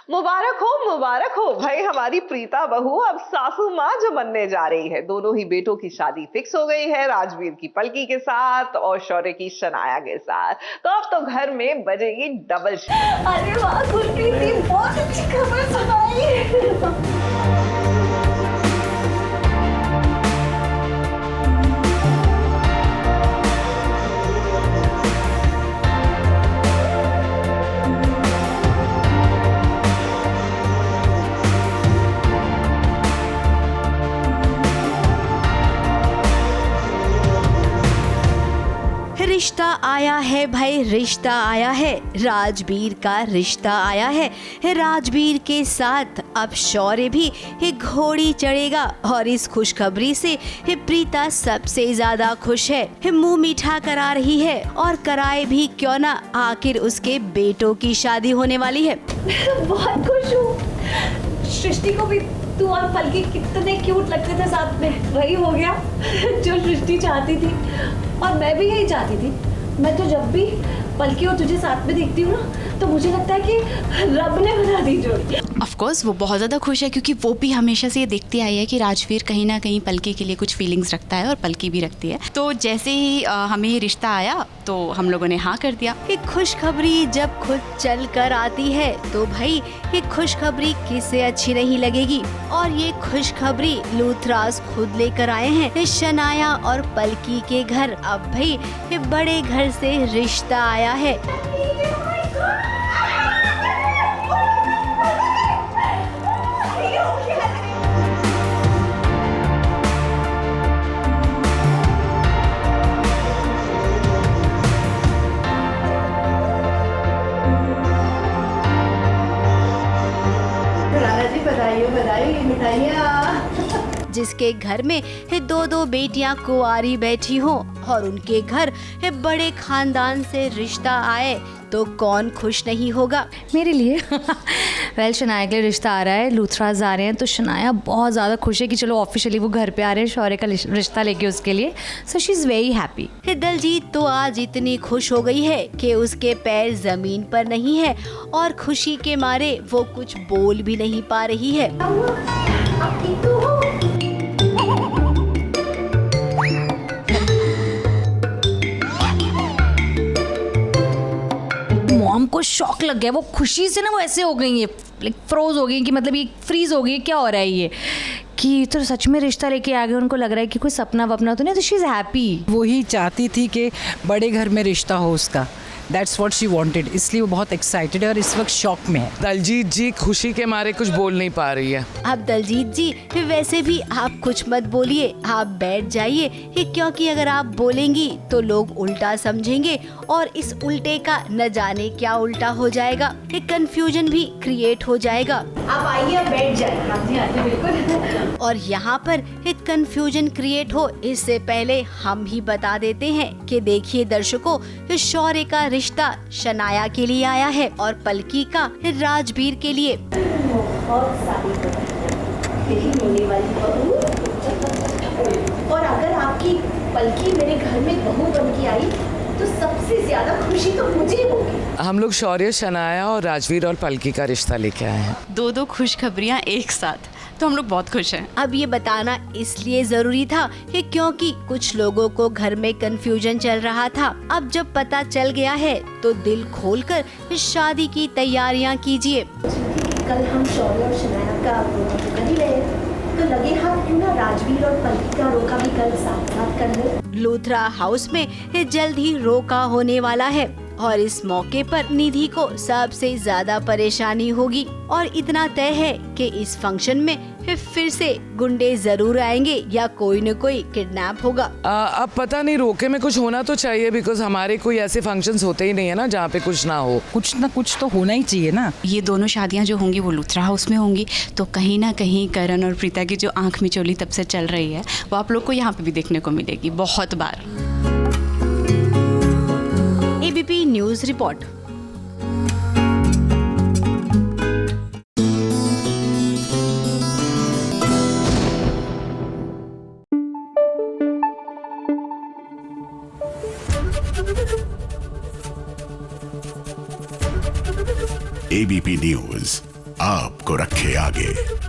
मुबारक हो भाई, हमारी प्रीता बहू अब सासू माँ जो बनने जा रही है। दोनों ही बेटों की शादी फिक्स हो गई है, राजवीर की पलकी के साथ और शौर्य की शनाया के साथ। तो अब तो घर में बजेगी डबल। अरे वाह गुरप्रीति, बहुत अच्छी खबर सुनाई। रिश्ता आया है भाई, रिश्ता आया है, राजवीर का रिश्ता आया है। राजवीर के साथ अब शौर्य भी घोड़ी चढ़ेगा और इस खुशखबरी से प्रीता सबसे ज्यादा खुश है। मुंह मीठा करा रही है और कराए भी क्यों ना, आखिर उसके बेटों की शादी होने वाली है। बहुत खुश हूँ। सृष्टि को भी तू और पलकी कितने क्यूट लगते थे साथ में, वही हो गया जो सृष्टि चाहती थी और मैं भी यही चाहती थी। मैं तो जब भी पलकी और तुझे साथ में देखती हूँ ना, तो मुझे लगता है कि रब ने बना दी जोड़ी। ऑफ कोर्स वो बहुत ज़्यादा खुश है, क्योंकि वो भी हमेशा से ये देखती आई है कि राजवीर कहीं ना कहीं पलकी के लिए कुछ फीलिंग्स रखता है और पलकी भी रखती है। तो जैसे ही हमें ये रिश्ता आया तो हम लोगों ने हाँ कर दिया। एक खुशखबरी जब खुद चल कर आती है तो भाई ये खुशखबरी किसे अच्छी नहीं लगेगी। और ये खुशखबरी लूथराज खुद लेकर आए हैं शनाया और पलकी के घर। अब भाई ये बड़े घर से रिश्ता आया है। बधाई मिठाइयाँ। जिसके घर में दो दो बेटियां कुंवारी बैठी हों और उनके घर बड़े खानदान से रिश्ता आए तो कौन खुश नहीं होगा। मेरे लिए वेल शनाया के लिए रिश्ता आ रहा है, लूथराज आ रहे हैं, तो शनाया बहुत ज़्यादा खुश है कि चलो ऑफिशियली वो घर पे आ रहे हैं शौर्य का रिश्ता लेके उसके लिए। So she is very happy. Daljeet तो आज इतनी खुश हो गई है कि उसके पैर जमीन पर नहीं है और खुशी के मारे वो कुछ बोल भी नहीं पा रही है। मॉम को शॉक लग गया, वो खुशी से ना वो ऐसे हो गई है, लाइक फ्रोज हो गई कि मतलब ये फ्रीज हो गई, क्या हो रहा है ये, कि तो सच में रिश्ता लेके आ गए। उनको लग रहा है कि कोई सपना वपना तो नहीं, तो शी इज़ हैप्पी। वो ही चाहती थी कि बड़े घर में रिश्ता हो उसका, दैट्स व्हाट शी वांटेड, इसलिए वो बहुत एक्साइटेड है और इस वक्त शॉक में है। दलजीत जी खुशी के मारे कुछ बोल नहीं पा रही है। अब दलजीत जी वैसे भी आप कुछ मत बोलिए, आप बैठ जाइए, क्योंकि अगर आप बोलेंगी तो लोग उल्टा समझेंगे और इस उल्टे का न जाने क्या उल्टा हो जाएगा, एक कंफ्यूजन भी क्रिएट हो जाएगा। आप आइए, आप बैठ जाइए। हाँ जी बिल्कुल। और यहाँ पर एक कंफ्यूजन क्रिएट हो इससे पहले हम ही बता देते हैं कि देखिए दर्शकों, शौर्य का रिश्ता शनाया के लिए आया है और पलकी का राजवीर के लिए। बहुत सारी होने वाली बहू, और अगर आपकी पलकी मेरे घर में बहू बन के आई तो सबसे ज्यादा खुशी तो मुझे होगी। हम लोग शौर्य, शनाया और राजवीर और पलकी का रिश्ता लेके आए हैं। दो खुशखबरियाँ एक साथ, तो हम लोग बहुत खुश हैं। अब ये बताना इसलिए जरूरी था कि क्योंकि कुछ लोगों को घर में कंफ्यूजन चल रहा था। अब जब पता चल गया है तो दिल खोलकर शादी की तैयारियां कीजिए। कल हम शौर्य और शनाया का रोका कर ही रहे, तो लगे हम क्यों ना राजवीर और पलकी का रोका भी कल साथ साथ कर ले। लूथरा हाउस में जल्द ही रोका होने वाला है और इस मौके पर निधि को सबसे ज्यादा परेशानी होगी और इतना तय है कि इस फंक्शन में फिर से गुंडे जरूर आएंगे या कोई न कोई किडनैप होगा। अब पता नहीं, रोके में कुछ होना तो चाहिए, बिकॉज हमारे कोई ऐसे फंक्शंस होते ही नहीं है ना जहाँ पे कुछ ना हो। कुछ ना कुछ तो होना ही चाहिए ना। ये दोनों शादियाँ जो होंगी वो लूथरा हाउस में होंगी, तो कहीं ना कहीं करण और प्रीता की जो आंख में चोली तब से चल रही है वो आप लोग को यहाँ पे भी देखने को मिलेगी बहुत बार। ABP news report. ABP News आपको रखे आगे।